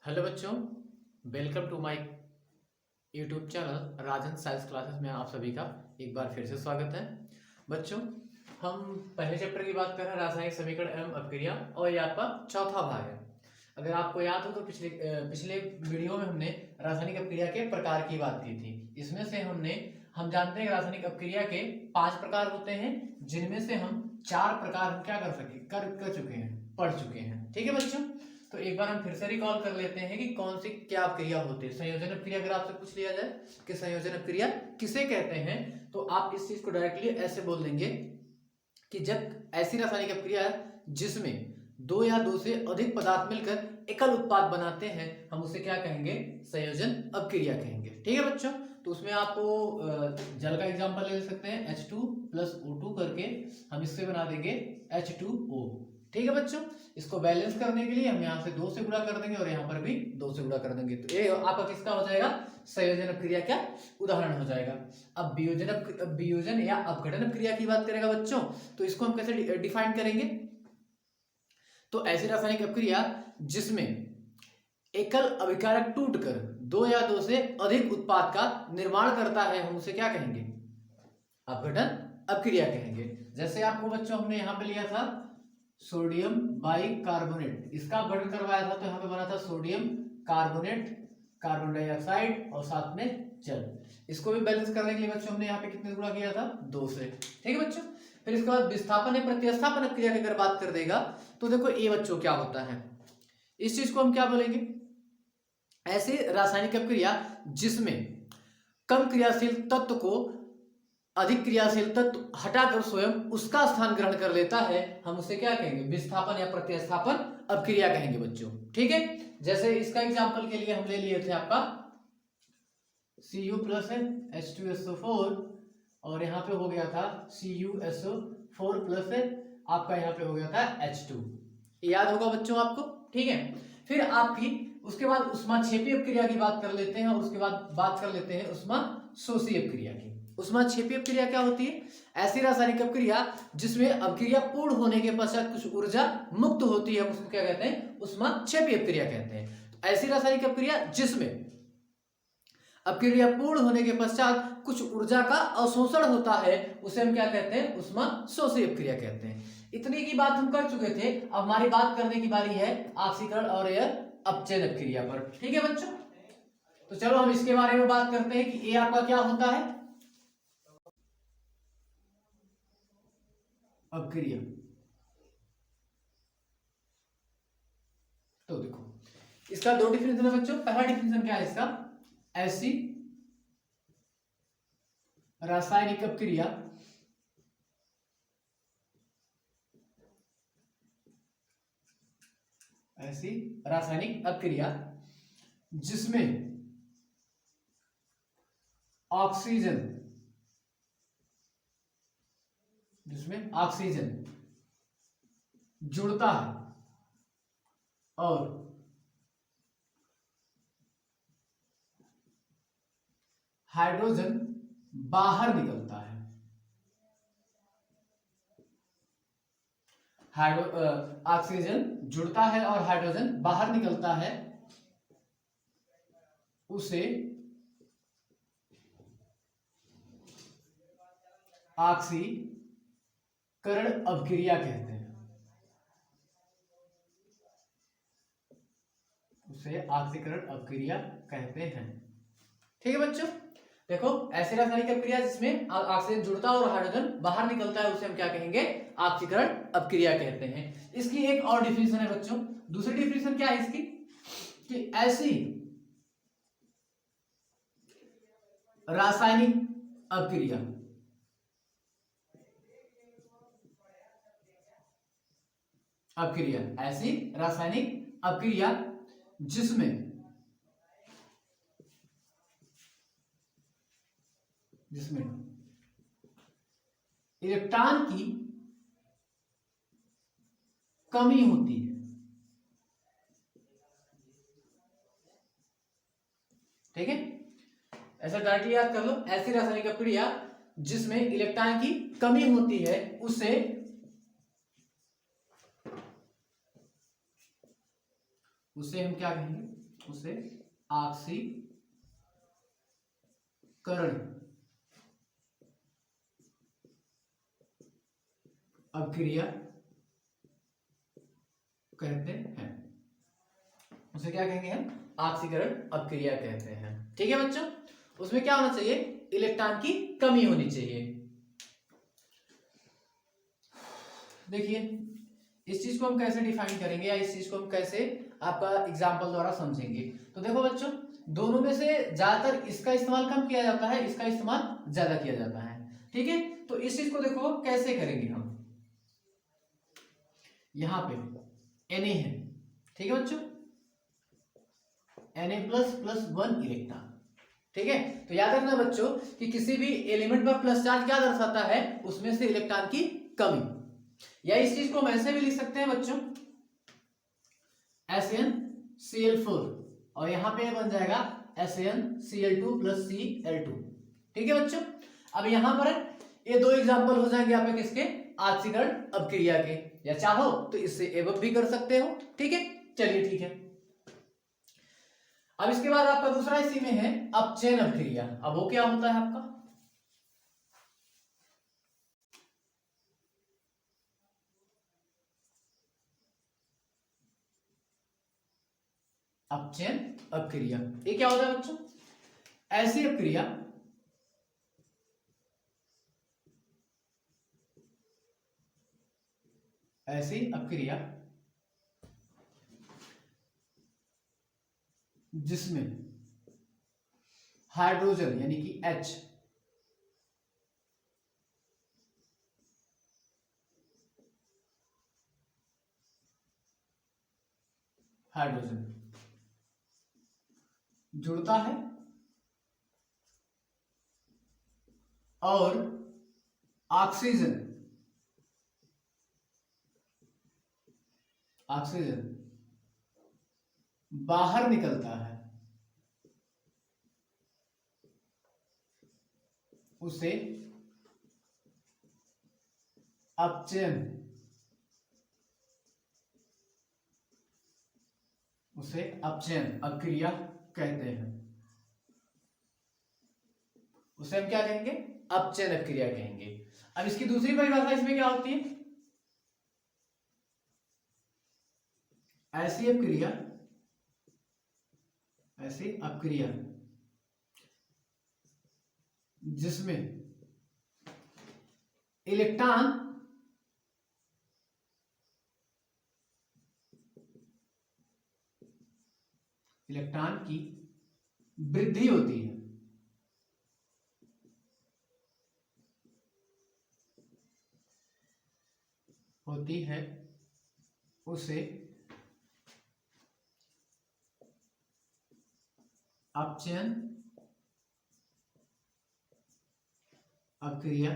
Hello बच्चों, welcome to my YouTube channel Rajan science classes में आप सभी का एक बार फिर से स्वागत है। बच्चों, हम पहले चैप्टर की बात कर रहे हैं रासायनिक समीकरण एवं अपक्रिया और ये आपका चौथा भाग है। अगर आपको याद हो तो पिछले वीडियो में हमने रासायनिक अपक्रिया के प्रकार की बात की थी। इसमें से हम जानते हैं रासायनिक अपक्रिया के 5 प्रकार होते हैं, जिनमें से हम 4 प्रकार हम क्या कर चुके हैं, पढ़ चुके हैं। ठीक है बच्चों, तो एक बार हम फिर से रिकॉल कर लेते हैं कि कौन सी क्या क्रिया होती है। संयोजन क्रिया अगर आपसे पूछ लिया जाए कि संयोजन क्रिया किसे कहते हैं, तो आप इस चीज को डायरेक्टली ऐसे बोल देंगे कि जब ऐसी रासायनिक क्रिया जिसमें 2 या 2 से अधिक पदार्थ मिलकर एकल उत्पाद बनाते हैं, हम उसे क्या कहेंगे, संयोजन अपक्रिया कहेंगे। ठीक है बच्चों, तो उसमें आपको जल का एग्जांपल ले सकते हैं, H2 + O2 करके हम इससे बना देंगे H2O। ठीक है बच्चों, इसको बैलेंस करने के लिए हम यहाँ से 2 से गुणा कर देंगे और यहाँ पर भी 2 से गुणा कर देंगे, तो ये आपका किसका हो जाएगा, संयोजन क्रिया का उदाहरण हो जाएगा। अब वियोजन या अपघटन क्रिया की बात करेगा बच्चों, तो इसको हम कैसे डिफाइन करेंगे। तो ऐसी रासायनिक अपक्रिया जिसमें एकल अभिकारक टूटकर 2 या 2 से अधिक उत्पाद का निर्माण करता है, हम उसे क्या कहेंगे, अपघटन अपक्रिया कहेंगे। जैसे आपको बच्चों हमने यहाँ पे लिया था सोडियम बाइकार्बोनेट, इसका अपघटन करवाया था, तो यहाँ पे बना था सोडियम कार्बोनेट, कार्बन डाइऑक्साइड और साथ में जल। इसको भी बैलेंस करने के लिए बच्चों हमने यहाँ पे कितने गुणा किया था, 2 से। ठीक है बच्चों, फिर इसके बाद विस्थापन या प्रतिस्थापन क्रिया की अगर बात कर देगा, तो देखो ये बच्चों क्या होता है, इस चीज को हम क्या बोलेंगे, ऐसी रासायनिक अपक्रिया जिसमें कम क्रियाशील तत्व को अधिक क्रियाशील तत्व हटाकर स्वयं उसका स्थान ग्रहण कर लेता है, हम उसे क्या कहेंगे, विस्थापन या प्रतिस्थापन अपक्रिया कहेंगे बच्चों। ठीक है, जैसे इसका एग्जांपल के लिए हम ले लिए थे आपका Cu+ है H2SO4 और यहाँ पे हो गया था CuSO4+ है, आपका यहाँ पे हो गया था H2, याद होगा बच्चों आपको। ठीक है, फिर आपकी उसके बाद ऊष्माक्षेपी अपक्रिया की बात कर लेते हैं और उसके बाद बात कर लेते हैं ऊष्माशोषी अपक्रिया की। ऊष्माक्षेपी अपक्रिया क्या होती है, ऐसी रासायनिक अपक्रिया जिसमें अपक्रिया पूर्ण होने के पश्चात कुछ ऊर्जा मुक्त होती है, हम उसको क्या कहते हैं, ऊष्माक्षेपी अपक्रिया कहते हैं। तो ऐसी रासायनिक अपक्रिया जिसमें अपक्रिया पूर्ण होने के पश्चात कुछ ऊर्जा का अवशोषण होता है, उसे हम क्या कहते हैं, ऊष्माशोषी अपक्रिया कहते हैं। इतनी की बात हम कर चुके थे, अब हमारी बात करने की बारी है ऑक्सीकरण और अपचयन अपक्रिया पर। ठीक है बच्चों, तो चलो हम इसके बारे में बात करते हैं कि ये आपका क्या होता है, अपक्रिया। तो देखो इसका 2 डिफिनेशन है बच्चों। पहला डिफिनेशन क्या है इसका, ऐसी रासायनिक अपक्रिया ऐसी रासायनिक अपक्रिया जिसमें ऑक्सीजन जुड़ता है और हाइड्रोजन बाहर निकलता है। ऑक्सीजन जुड़ता है और हाइड्रोजन बाहर निकलता है, उसे ऑक्सीकरण अपक्रिया कहते हैं, उसे ऑक्सीकरण अपक्रिया कहते हैं। ठीक है बच्चों, देखो ऐसी रासायनिक अपक्रिया जिसमें ऑक्सीजन जुड़ता है और हाइड्रोजन बाहर निकलता है, उसे हम क्या कहेंगे, ऑक्सीकरण अपक्रिया कहते हैं। इसकी एक और डिफिनेशन है बच्चों, दूसरी डिफिनेशन क्या है इसकी, कि ऐसी रासायनिक अपक्रिया ऐसी रासायनिक अपक्रिया जिसमें इलेक्ट्रॉन की कमी होती है। ठीक है, ऐसा डायरेक्टली याद कर लो, ऐसी रासायनिक अपक्रिया जिसमें इलेक्ट्रॉन की कमी होती है, उसे हम क्या कहेंगे, उसे ऑक्सीकरण अभिक्रिया कहते हैं। उसे क्या कहेंगे हम? ऑक्सीकरण अभिक्रिया कहते हैं। ठीक है बच्चों, उसमें क्या होना चाहिए? इलेक्ट्रॉन की कमी होनी चाहिए। देखिए इस चीज को हम कैसे डिफाइन करेंगे या इस चीज को हम कैसे आपका एग्जाम्पल द्वारा समझेंगे। तो देखो बच्चों, दोनों में से ज्यादातर इसका इस्तेमाल कम किया जाता है, इसका इस्तेमाल ज्यादा किया जाता है। ठीक है, तो इस चीज को देखो कैसे करेंगे हम। यहां पे Na है, ठीक है बच्चों, Na प्लस प्लस 1 इलेक्ट्रॉन। ठीक है, तो याद रखना बच्चों कि किसी भी एलिमेंट पर प्लस चार्ज क्या दर्शाता है? उसमें से इलेक्ट्रॉन की कमी। या इस चीज को हम ऐसे भी लिख सकते हैं बच्चों, SnCl4 और यहां पे बन जाएगा SnCl2 प्लस Cl2। ठीक है बच्चों, अब यहां पर ये दो एग्जांपल हो जाएंगे आपके किसके? ऑक्सीकरण अभिक्रिया के। या चाहो तो इससे एवं भी कर सकते हो। ठीक है, चलिए ठीक है। अब इसके बाद आपका दूसरा इसी में है अपचयन अभिक्रिया। अब वो क्या होता है आपका? अपचयन अभिक्रिया ये क्या होता है बच्चों? ऐसी अभिक्रिया जिसमें हाइड्रोजन यानी कि H हाइड्रोजन जुड़ता है और ऑक्सीजन बाहर निकलता है, उसे अपचयन अभिक्रिया कहते हैं। उसे हम क्या कहेंगे? अपचयन अभिक्रिया कहेंगे। अब इसकी दूसरी परिभाषा इसमें क्या होती है? ऐसी अभिक्रिया जिसमें इलेक्ट्रॉन की वृद्धि होती है, उसे अपचयन अभिक्रिया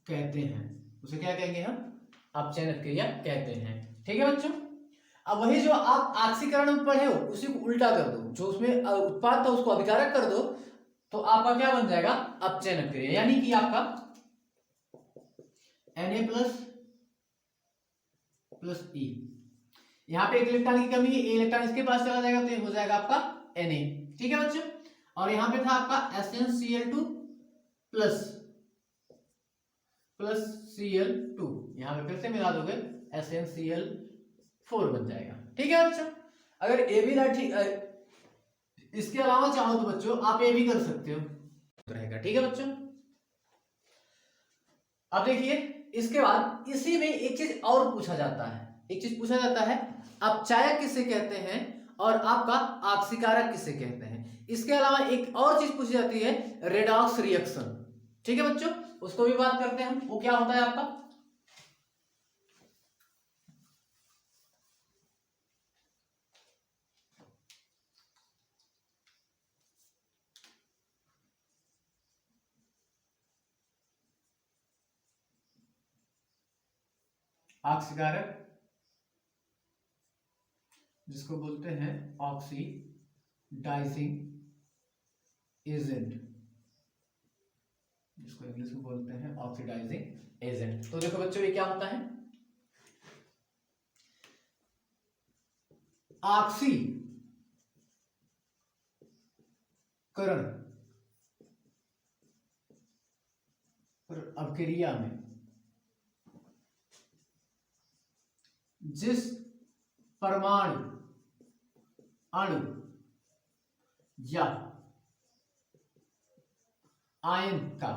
कहते हैं। उसे क्या कहेंगे हम? अपचयन अभिक्रिया कहते हैं। ठीक है बच्चों, अब वही जो आप ऑक्सीकरण में पढ़े हो उसी को उल्टा कर दो, जो उसमें उत्पाद था उसको अभिकारक कर दो, तो आपका क्या बन जाएगा? अपचयन अभिक्रिया। यानी कि आपका Na प्लस E, यहाँ पे एक इलेक्ट्रॉन की कमी है, इलेक्ट्रॉन इसके पास चला जाएगा तो ये हो जाएगा आपका Na। ठीक है बच्चों, और यहाँ पे था आपका SnCl2 प्लस Cl2, यहाँ पे फिर से मिला दोगे SnCl4 बन जाएगा। ठीक है बच्चों, अगर ए भी ना ठीक इसके अलावा चाहो तो बच्चों आप ये भी कर सकते हो रहेगा। ठीक है बच्चों, अब देखिए इसके बाद इसी में एक चीज और पूछा जाता है, अपचायक किसे कहते हैं और आपका ऑक्सीकारक किसे कहते हैं। इसके अलावा एक और चीज पूछी जाती है, रेडॉक्स रिएक्शन। ठीक है बच्चों, उसको भी बात करते हैं हम। वो क्या होता है आपका? ऑक्सीकारक, जिसको बोलते हैं ऑक्सीडाइजिंग एजेंट, जिसको इंग्लिश में बोलते हैं ऑक्सीडाइजिंग एजेंट। तो देखो बच्चों ये क्या होता है? ऑक्सीकरण अभिक्रिया में जिस परमाणु अणु या आयन का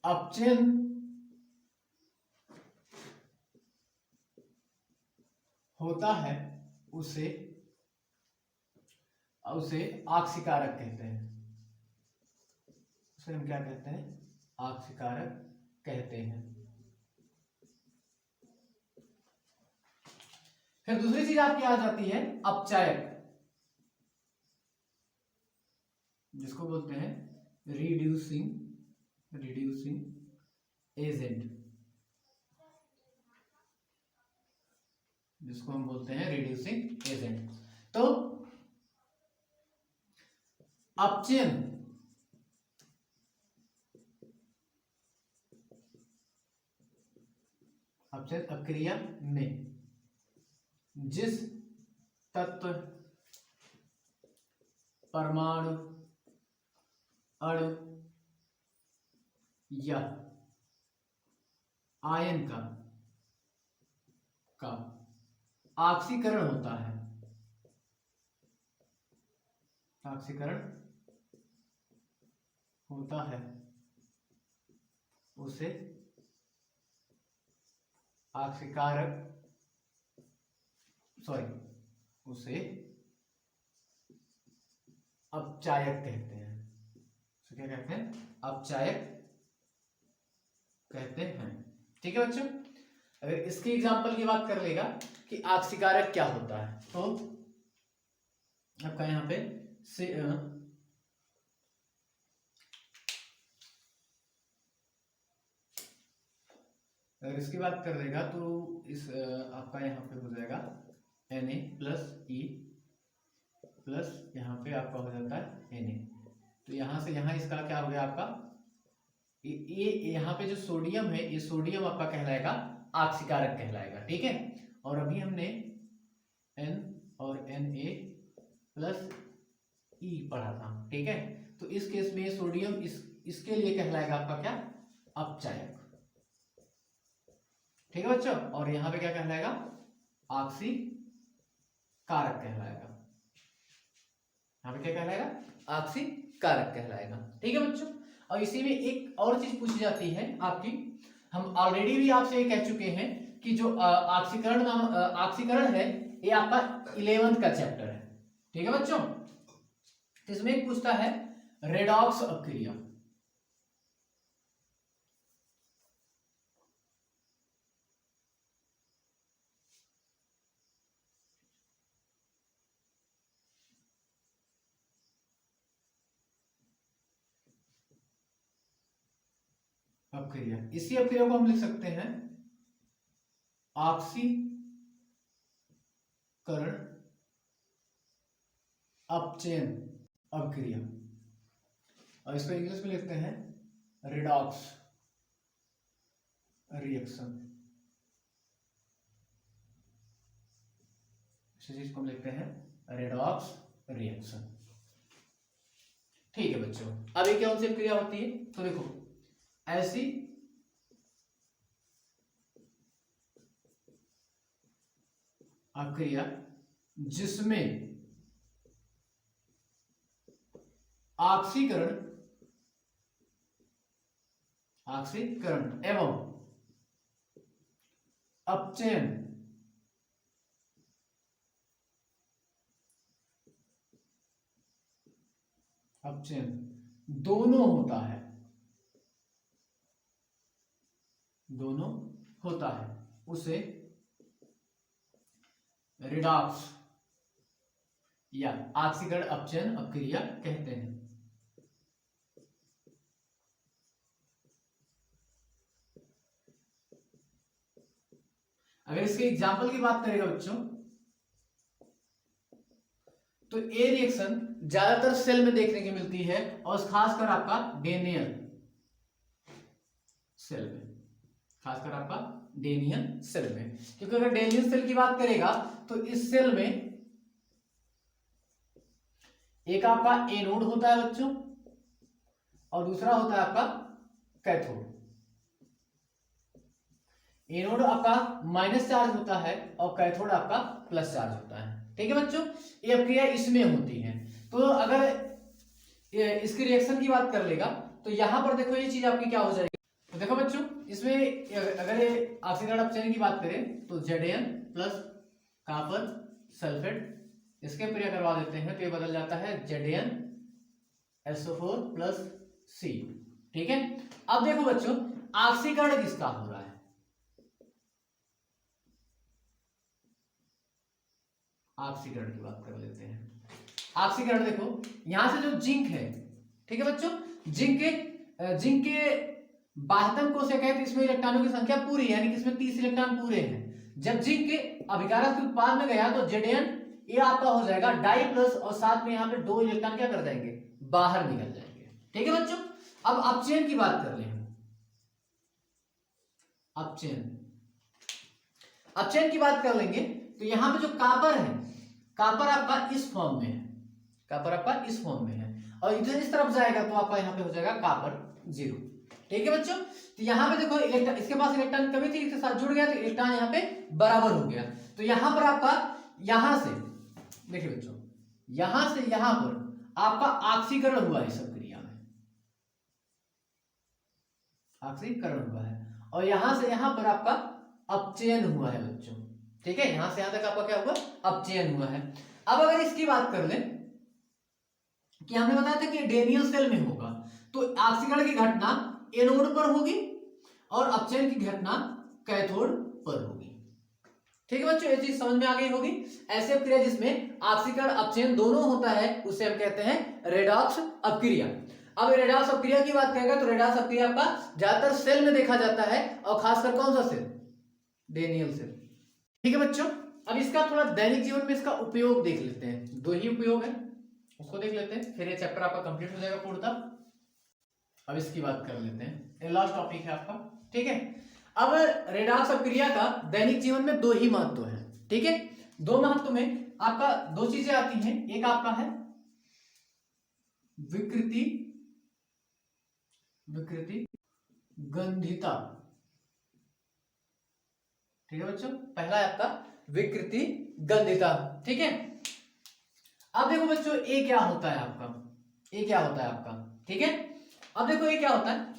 अपचयन होता है उसे ऑक्सीकारक कहते हैं। उसे हम क्या कहते हैं? ऑक्सीकारक कहते हैं। फिर दूसरी चीज आपकी आ जाती है अपचायक, जिसको बोलते हैं रिड्यूसिंग एजेंट, जिसको हम बोलते हैं रिड्यूसिंग एजेंट। तो अपचयन अक्रिया में जिस तत्व, परमाणु, अणु या आयन का ऑक्सीकरण होता है, उसे अपचायक कहते हैं। क्या कहते हैं? अपचायक कहते हैं। ठीक है बच्चों, अगर इसकी एग्जांपल की बात कर लेगा कि ऑक्सीकारक क्या होता है, तो आपका यहां पे अगर इसकी बात कर लेगा तो इस आपका यहाँ पे हो जाएगा Na+E प्लस यहाँ पे आपका हो जाता है Na। तो यहाँ से यहाँ इसका क्या हो गया आपका, ये यहाँ पे जो सोडियम है, ये सोडियम आपका कहलाएगा ऑक्सीकारक कहलाएगा। ठीक है, और अभी हमने N और Na+E पढ़ा था। ठीक है, तो इस केस में सोडियम इसके लिए कहलाएगा आपका क्या? अपचायक। ठीक है बच्चों, और यहां पे क्या कहलाएगा? ऑक्सीकारक कहलाएगा। यहां पे क्या कहलाएगा? ऑक्सीकारक कहलाएगा। ठीक है बच्चों, और इसी में एक और चीज पूछी जाती है आपकी, हम ऑलरेडी भी आपसे ये कह चुके हैं कि जो ऑक्सीकरण है ये आपका 11th का चैप्टर है। ठीक है बच्चों, इसमें एक पूछता है रेडॉक्स अभिक्रिया। अपक्रिया, इसी अपक्रिया को हम लिख सकते हैं ऑक्सीकरण अपचयन अपक्रिया, और इसको इंग्लिश में लिखते हैं रेडॉक्स रिएक्शन। इस चीज को हम लिखते हैं रेडॉक्स रिएक्शन। ठीक है बच्चों, अब ये कौन सी अपक्रिया होती है? तो देखो, ऐसी अपक्रिया जिसमें ऑक्सीकरण एवं अपचयन दोनों होता है, उसे रिडॉक्स या ऑक्सीकरण अपचयन अपक्रिया कहते हैं। अगर इसके एग्जाम्पल की बात करेगा बच्चों, तो ए रिएक्शन ज्यादातर सेल में देखने की मिलती है, और खासकर आपका डेनियल सेल में, डेनियल सेल में, क्योंकि अगर डेनियल सेल की बात करेगा तो इस सेल में एक आपका एनोड होता है बच्चों और दूसरा होता है आपका कैथोड। एनोड आपका माइनस चार्ज होता है और कैथोड आपका प्लस चार्ज होता है। ठीक है बच्चों, ये क्रिया इसमें होती है। तो अगर इसकी रिएक्शन की बात कर लेगा तो यहां पर देखो ये चीज आपकी क्या हो जाएगी। तो देखो बच्चों, इसमें अगर ये ऑक्सीकरण अपचयन की बात करें तो Zn प्लस कॉपर सल्फेट इसके क्रिया करवा देते हैं तो ये बदल जाता है ZnSO4 प्लस C। ठीक है, अब देखो बच्चों ऑक्सीकरण किसका हो रहा है, ऑक्सीकरण की बात कर लेते हैं। ऑक्सीकरण देखो यहां से जो जिंक है, ठीक है बच्चों, जिंक के बाह्यतम कोश है तो इसमें इलेक्ट्रॉनों की संख्या पूरी है, यानी कि इसमें 30 इलेक्ट्रॉन पूरे हैं। जब जिंक के अभिकारक के उत्पाद में गया तो Zn ये आपका हो जाएगा डाई प्लस और साथ में यहाँ पे 2 इलेक्ट्रॉन क्या कर जाएंगे, बाहर निकल जाएंगे। ठीक है बच्चों, अब अपचयन की बात कर लें। अपचयन की बात कर लेंगे तो यहाँ पे जो कॉपर है, कॉपर आपका इस फॉर्म में है, कॉपर आपका इस फॉर्म में है और इधर इस तरफ जाएगा तो आपका यहाँ पे हो जाएगा कॉपर 0। ठीक है बच्चों, तो यहाँ पे देखो इलेक्ट्रॉन, इसके पास इलेक्ट्रॉन कमी थी, इसके साथ जुड़ गया तो इलेक्ट्रॉन यहाँ पे बराबर हो गया। तो यहाँ पर आपका यहां से देखिए बच्चों, यहां से यहां पर आपका ऑक्सीकरण हुआ है, सब क्रिया में ऑक्सीकरण हुआ है और यहां से यहां पर आपका अपचयन हुआ है बच्चों। ठीक है, यहां से यहां तक आपका क्या हुआ, अपचयन हुआ है। अब अगर इसकी बात कर लें कि हमने बताया था कि डेनियल सेल में होगा तो ऑक्सीकरण की घटना एनोड पर होगी और अपचयन की घटना कैथोड पर होगी। ठीक है बच्चों, ये चीज समझ में आ गई होगी। ऐसे अपक्रिया जिसमें ऑक्सीकरण अपचयन दोनों होता है उसे हम कहते हैं रेडॉक्स अपक्रिया। अब रेडॉक्स अपक्रिया की बात करेंगे तो रेडॉक्स अपक्रिया आपका ज्यादातर सेल में देखा जाता है और खासकर कौन सा सेल, डेनियल सेल। ठीक है बच्चों, अब इसका थोड़ा दैनिक जीवन में इसका उपयोग देख लेते हैं। 2 ही उपयोग है, उसको देख लेते हैं, फिर ये चैप्टर आपका कंप्लीट हो जाएगा पूर्णतः। अब इसकी बात कर लेते हैं, ये लास्ट टॉपिक है आपका। ठीक है, अब रेडॉक्स अपक्रिया का दैनिक जीवन में 2 ही महत्व है। ठीक है, 2 महत्व में आपका 2 चीजें आती हैं। एक आपका है विकृति गंधिता। ठीक है बच्चों, पहला है आपका विकृति गंधिता। ठीक है, अब देखो बच्चों ये क्या होता है आपका, ये क्या होता है आपका। ठीक है, अब देखो ये क्या होता है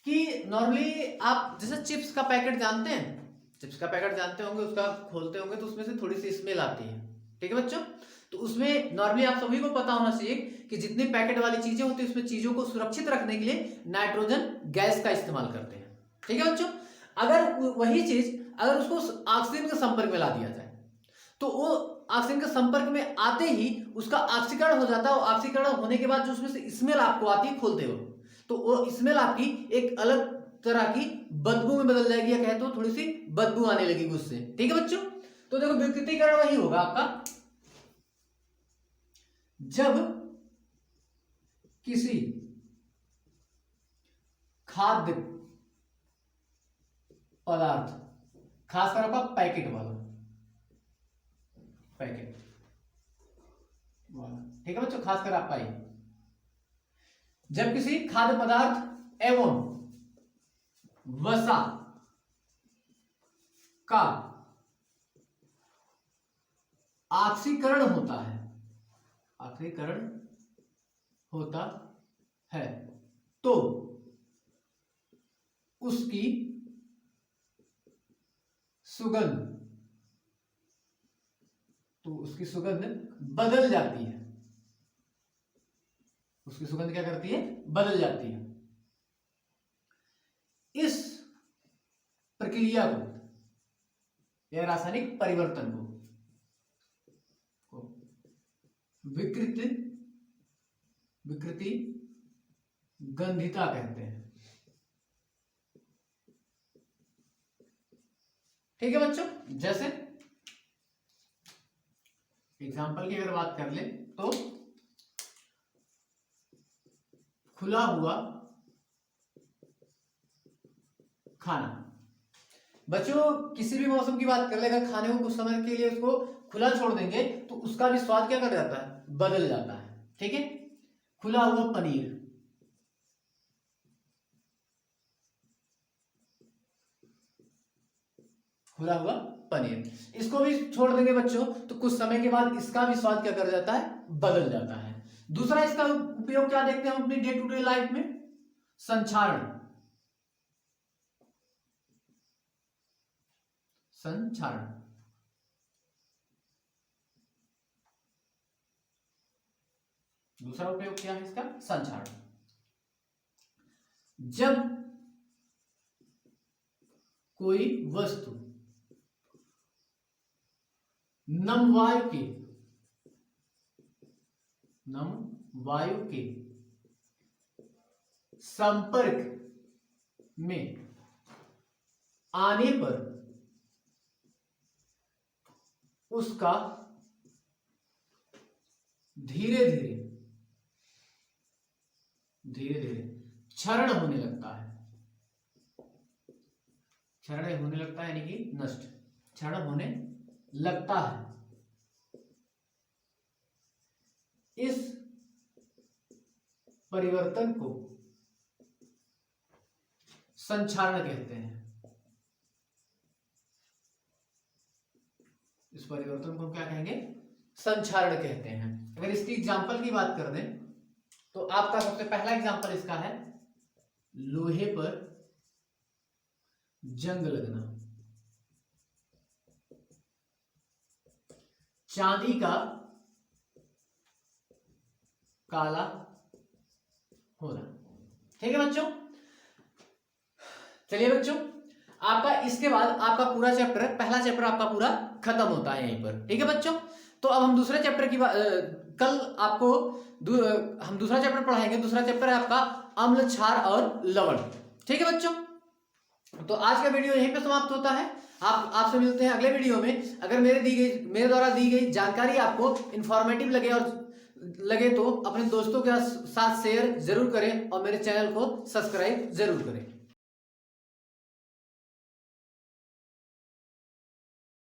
कि नॉर्मली आप जैसे चिप्स का पैकेट जानते हैं, चिप्स का पैकेट जानते होंगे, उसका खोलते होंगे तो उसमें से थोड़ी सी स्मेल आती है। ठीक है बच्चों, तो उसमें नॉर्मली आप सभी को पता होना चाहिए कि जितनी पैकेट वाली चीजें होती है उसमें चीजों को सुरक्षित रखने के लिए नाइट्रोजन गैस का इस्तेमाल करते हैं। ठीक है बच्चों, अगर वही चीज अगर उसको ऑक्सीजन के संपर्क में ला दिया जाए तो वो ऑक्सीजन के संपर्क में आते ही उसका ऑक्सीकरण हो जाता है और ऑक्सीकरण होने के बाद जो उसमें से स्मेल आपको आती है खोलते हो तो वो स्मेल आपकी एक अलग तरह की बदबू में बदल जाएगी, या कहे तो थोड़ी सी बदबू आने लगेगी उससे। ठीक है बच्चों, तो देखो विकृतीकरण वही होगा आपका जब किसी खाद्य पदार्थ, खासकर आपका पैकेट वाला, पैकेट वाला, ठीक है बच्चों, खासकर आपका ये जब किसी खाद्य पदार्थ एवं वसा का ऑक्सीकरण होता है, ऑक्सीकरण होता है तो उसकी सुगंध, तो उसकी सुगंध बदल जाती है, उसकी सुगंध क्या करती है, बदल जाती है। इस प्रक्रिया को या रासायनिक परिवर्तन को विकृति गंधिता कहते हैं। ठीक है बच्चों, जैसे एग्जाम्पल की अगर बात कर ले तो खुला हुआ खाना। बच्चों किसी भी मौसम की बात कर ले, अगर खाने को कुछ समय के लिए उसको खुला छोड़ देंगे तो उसका भी स्वाद क्या कर जाता है, बदल जाता है। ठीक है, खुला हुआ पनीर, खुला हुआ पनीर, इसको भी छोड़ देंगे बच्चों तो कुछ समय के बाद इसका भी स्वाद क्या कर जाता है, बदल जाता है। दूसरा इसका उपयोग क्या देखते हैं हम अपनी डे टू डे लाइफ में, संचारण। संचारण, दूसरा उपयोग क्या है इसका, संचारण। जब कोई वस्तु नम वायु के संपर्क में आने पर उसका धीरे धीरे क्षरण होने लगता है। क्षरण होने लगता है यानी कि नष्ट, क्षरण होने लगता है। इस परिवर्तन को संचारण कहते हैं। इस परिवर्तन को क्या कहेंगे, संचारण कहते हैं। अगर इसकी एग्जांपल की बात कर दें तो आपका सबसे पहला एग्जांपल इसका है लोहे पर जंग लगना, चांदी का काला होना। ठीक है बच्चों, चलिए बच्चों आपका इसके बाद आपका पूरा चैप्टर, पहला चैप्टर आपका पूरा खत्म होता है यहीं पर। ठीक है बच्चों, तो अब हम दूसरे चैप्टर की कल आपको हम दूसरा चैप्टर पढ़ाएंगे। दूसरा चैप्टर है आपका अम्ल, क्षार और लवण। ठीक है बच्चों, तो आज का वीडियो यहीं पे समाप्त होता है। आपसे मिलते हैं अगले वीडियो में। अगर मेरे द्वारा दी गई जानकारी आपको इंफॉर्मेटिव लगे तो अपने दोस्तों के साथ शेयर जरूर करें और मेरे चैनल को सब्सक्राइब जरूर करें।